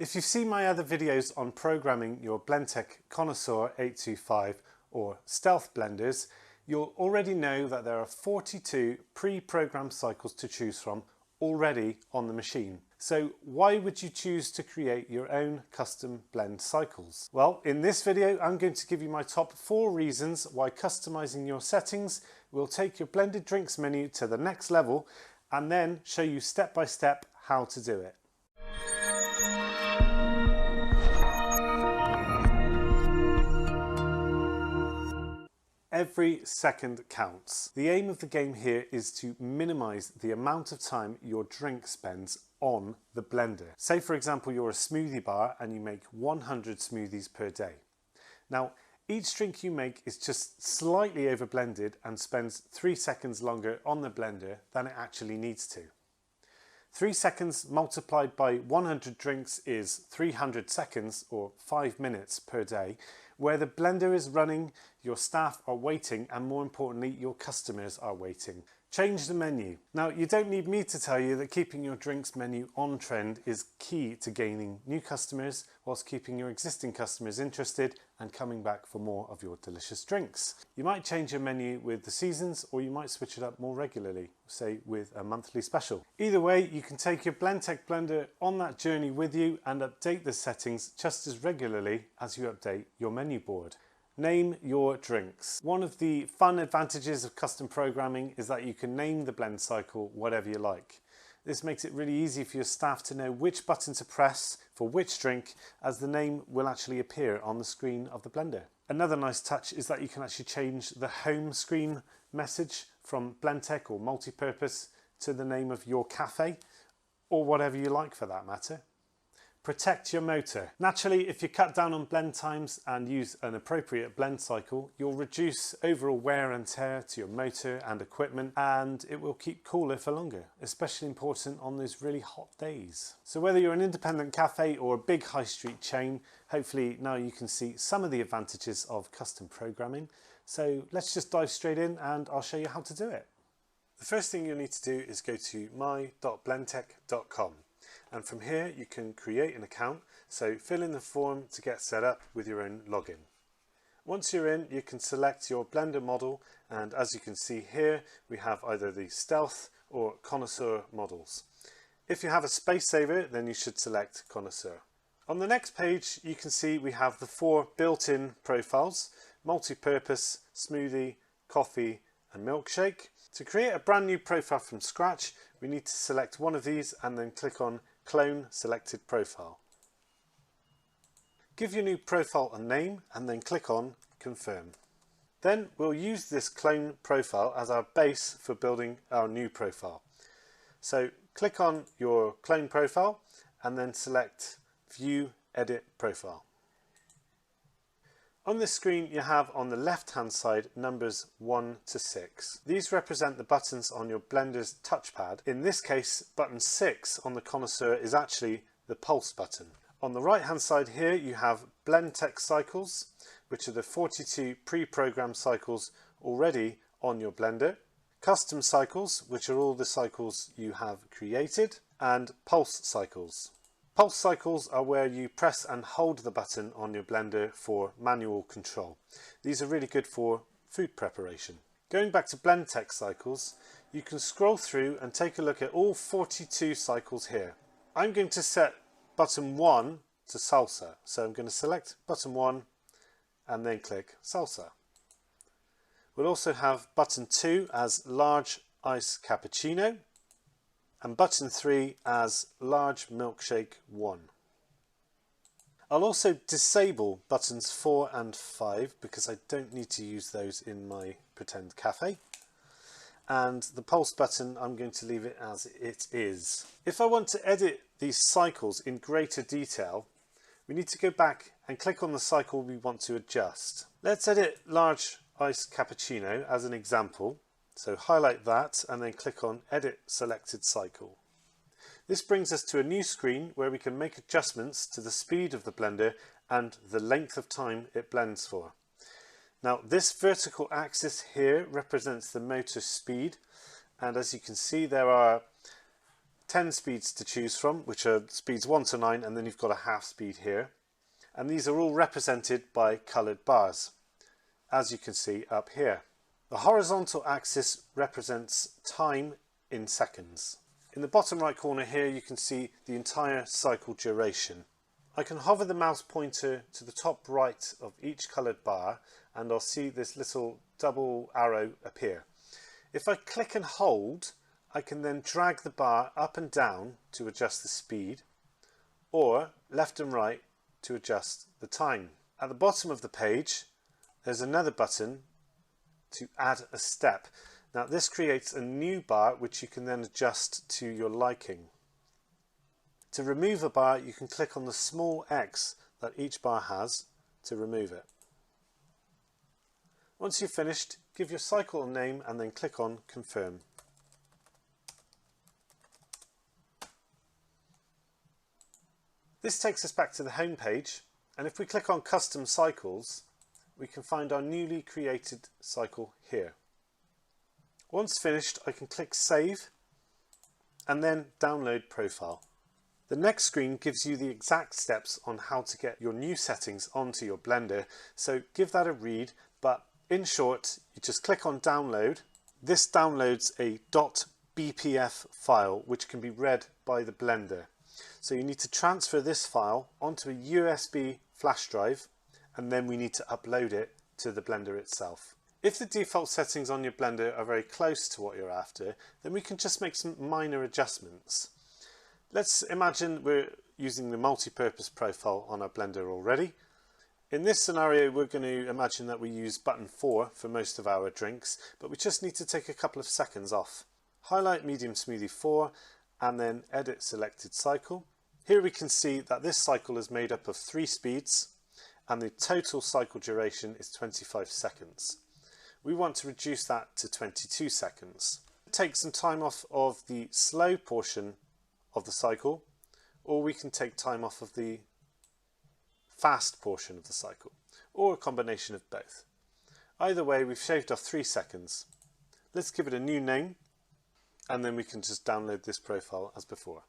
If you've seen my other videos on programming your Blendtec Connoisseur 825 or Stealth blenders, you'll already know that there are 42 pre-programmed cycles to choose from already on the machine. So why would you choose to create your own custom blend cycles? Well, in this video, I'm going to give you my top 4 reasons why customizing your settings will take your blended drinks menu to the next level, and then show you step by step how to do it. Every second counts. The aim of the game here is to minimize the amount of time your drink spends on the blender. Say for example you're a smoothie bar and you make 100 smoothies per day. Now each drink you make is just slightly over blended and spends 3 seconds longer on the blender than it actually needs to. 3 seconds multiplied by 100 drinks is 300 seconds or 5 minutes per day, where the blender is running, your staff are waiting, and more importantly, your customers are waiting. Change the menu. Now, you don't need me to tell you that keeping your drinks menu on trend is key to gaining new customers, whilst keeping your existing customers interested and coming back for more of your delicious drinks. You might change your menu with the seasons, or you might switch it up more regularly, say with a monthly special. Either way, you can take your Blendtec Blender on that journey with you and update the settings just as regularly as you update your menu board. Name your drinks. One of the fun advantages of custom programming is that you can name the blend cycle whatever you like. This makes it really easy for your staff to know which button to press for which drink, as the name will actually appear on the screen of the blender. Another nice touch is that you can actually change the home screen message from Blendtec or multi-purpose to the name of your cafe, or whatever you like for that matter. Protect your motor. Naturally, if you cut down on blend times and use an appropriate blend cycle, you'll reduce overall wear and tear to your motor and equipment, and it will keep cooler for longer, especially important on those really hot days. So whether you're an independent cafe or a big high street chain, hopefully now you can see some of the advantages of custom programming. So let's just dive straight in and I'll show you how to do it. The first thing you'll need to do is go to my.blendtec.com. And from here you can create an account, so fill in the form to get set up with your own login. Once you're in, you can select your blender model, and as you can see here we have either the Stealth or Connoisseur models. If you have a space saver, then you should select Connoisseur. On the next page you can see we have the 4 built-in profiles: multi-purpose, smoothie, coffee and milkshake. To create a brand new profile from scratch, we need to select one of these and then click on Clone Selected Profile. Give your new profile a name and then click on Confirm. Then we'll use this clone profile as our base for building our new profile. So click on your clone profile and then select View Edit Profile. On this screen you have on the left hand side numbers 1 to 6. These represent the buttons on your blender's touchpad. In this case, button 6 on the Connoisseur is actually the pulse button. On the right hand side here you have Blendtec cycles, which are the 42 pre-programmed cycles already on your blender, custom cycles, which are all the cycles you have created, and pulse cycles. Pulse cycles are where you press and hold the button on your blender for manual control. These are really good for food preparation. Going back to Blendtec cycles, you can scroll through and take a look at all 42 cycles here. I'm going to set button 1 to salsa, so I'm going to select button 1 and then click salsa. We'll also have button 2 as large ice cappuccino, and button 3 as large milkshake 1. I'll also disable buttons 4 and 5 because I don't need to use those in my pretend cafe. And the pulse button, I'm going to leave it as it is. If I want to edit these cycles in greater detail, we need to go back and click on the cycle we want to adjust. Let's edit large ice cappuccino as an example. So highlight that and then click on Edit Selected Cycle. This brings us to a new screen where we can make adjustments to the speed of the blender and the length of time it blends for. Now this vertical axis here represents the motor speed, and as you can see there are 10 speeds to choose from, which are speeds 1 to 9, and then you've got a half speed here. And these are all represented by coloured bars, as you can see up here. The horizontal axis represents time in seconds. In the bottom right corner here you can see the entire cycle duration. I can hover the mouse pointer to the top right of each coloured bar and I'll see this little double arrow appear. If I click and hold, I can then drag the bar up and down to adjust the speed, or left and right to adjust the time. At the bottom of the page there's another button to add a step. Now this creates a new bar which you can then adjust to your liking. To remove a bar you can click on the small X that each bar has to remove it. Once you've finished, give your cycle a name and then click on Confirm. This takes us back to the home page, and if we click on Custom Cycles we can find our newly created cycle here. Once finished, I can click Save and then Download Profile. The next screen gives you the exact steps on how to get your new settings onto your Blender, so give that a read, but in short, you just click on Download. This downloads a .bpf file which can be read by the Blender. So you need to transfer this file onto a USB flash drive and then we need to upload it to the Blender itself. If the default settings on your Blender are very close to what you're after, then we can just make some minor adjustments. Let's imagine we're using the multi-purpose profile on our Blender already. In this scenario, we're going to imagine that we use button 4 for most of our drinks, but we just need to take a couple of seconds off. Highlight Medium Smoothie 4 and then Edit Selected Cycle. Here we can see that this cycle is made up of 3 speeds and the total cycle duration is 25 seconds. We want to reduce that to 22 seconds. Take some time off of the slow portion of the cycle, or we can take time off of the fast portion of the cycle, or a combination of both. Either way, we've shaved off 3 seconds. Let's give it a new name, and then we can just download this profile as before.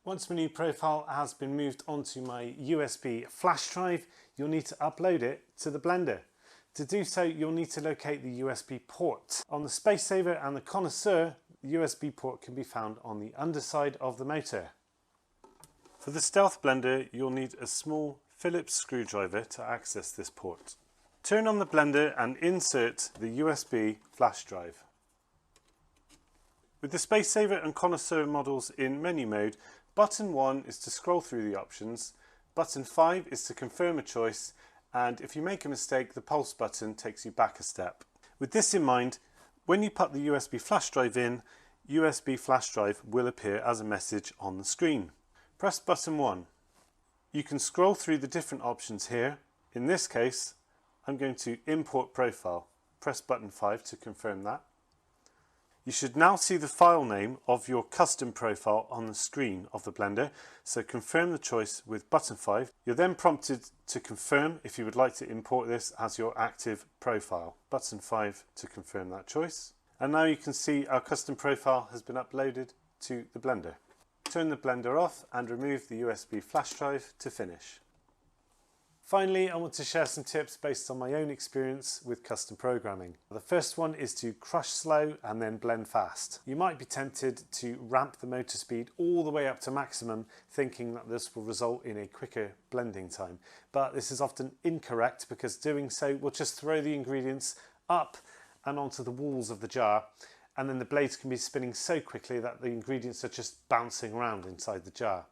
Once my new profile has been moved onto my USB flash drive, you'll need to upload it to the Blender. To do so, you'll need to locate the USB port. On the Space Saver and the Connoisseur, the USB port can be found on the underside of the motor. For the Stealth Blender, you'll need a small Phillips screwdriver to access this port. Turn on the Blender and insert the USB flash drive. With the Space Saver and Connoisseur models in menu mode, button 1 is to scroll through the options, button 5 is to confirm a choice, and if you make a mistake, the pulse button takes you back a step. With this in mind, when you put the USB flash drive in, USB flash drive will appear as a message on the screen. Press button 1. You can scroll through the different options here. In this case, I'm going to import profile. Press button 5 to confirm that. You should now see the file name of your custom profile on the screen of the Blender, so confirm the choice with button 5. You're then prompted to confirm if you would like to import this as your active profile. Button 5 to confirm that choice. And now you can see our custom profile has been uploaded to the Blender. Turn the Blender off and remove the USB flash drive to finish. Finally, I want to share some tips based on my own experience with custom programming. The first one is to crush slow and then blend fast. You might be tempted to ramp the motor speed all the way up to maximum, thinking that this will result in a quicker blending time. But this is often incorrect because doing so will just throw the ingredients up and onto the walls of the jar, and then the blades can be spinning so quickly that the ingredients are just bouncing around inside the jar.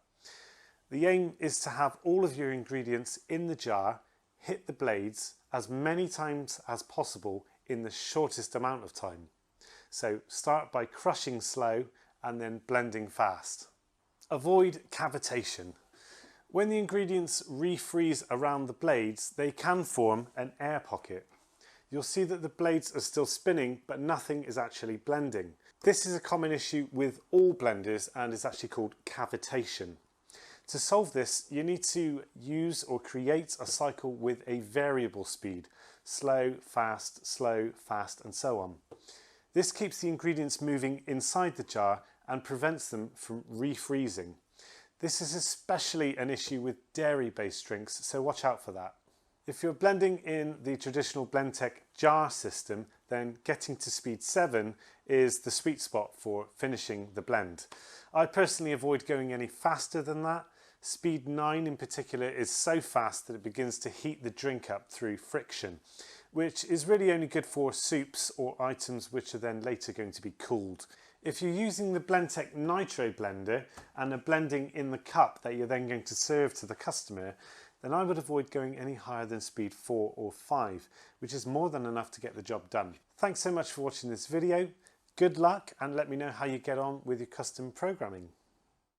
The aim is to have all of your ingredients in the jar hit the blades as many times as possible in the shortest amount of time. So start by crushing slow and then blending fast. Avoid cavitation. When the ingredients refreeze around the blades, they can form an air pocket. You'll see that the blades are still spinning, but nothing is actually blending. This is a common issue with all blenders and is actually called cavitation. To solve this, you need to use or create a cycle with a variable speed, slow, fast, and so on. This keeps the ingredients moving inside the jar and prevents them from refreezing. This is especially an issue with dairy-based drinks, so watch out for that. If you're blending in the traditional Blendtec jar system, then getting to speed 7 is the sweet spot for finishing the blend. I personally avoid going any faster than that. Speed 9 in particular is so fast that it begins to heat the drink up through friction, which is really only good for soups or items which are then later going to be cooled. If you're using the Blendtec Nitro blender and are blending in the cup that you're then going to serve to the customer, then I would avoid going any higher than speed 4 or 5, which is more than enough to get the job done. Thanks so much for watching this video. Good luck, and let me know how you get on with your custom programming.